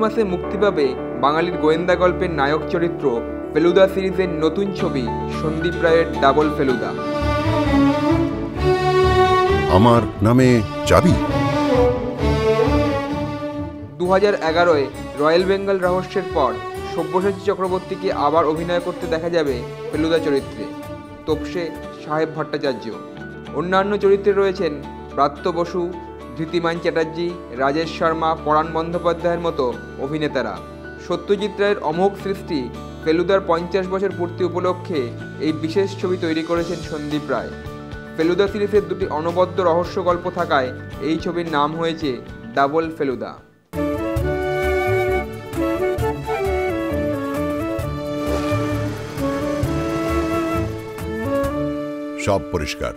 মাসে মুক্তি পাবে বাঙালির গোয়েন্দা গল্পের নায়ক চরিত্র ফেলুদা সিরিজের নতুন ছবি সন্দীপ রায়ের ডাবল ফেলুদা। আমার নামে যাবি? 2011-এ রয়্যাল বেঙ্গল রহস্যের পর সব্যসাচী চক্রবর্তীকে আবার অভিনয় করতে দেখা যাবে ফেলুদা চরিত্রে তোপসে সাহেব ভট্টাচার্য। অন্যান্য চরিত্রে রয়েছেন ব্রাত্য বসু, ধৃতিমান চ্যাটার্জি, রাজেশ শর্মা, পরাণ বন্দ্যোপাধ্যায়ের মতো অভিনেতারা। সত্যজিৎ রায়ের অমোঘ সৃষ্টি ফেলুদার 50 বছর পূর্তি উপলক্ষে এই বিশেষ ছবি তৈরি করেছেন সন্দীপ রায়। ফেলুদা সিরিজের দুটি অনবদ্য রহস্য গল্প থাকায় এই ছবির নাম হয়েছে ডাবল ফেলুদা। সব পরিষ্কার।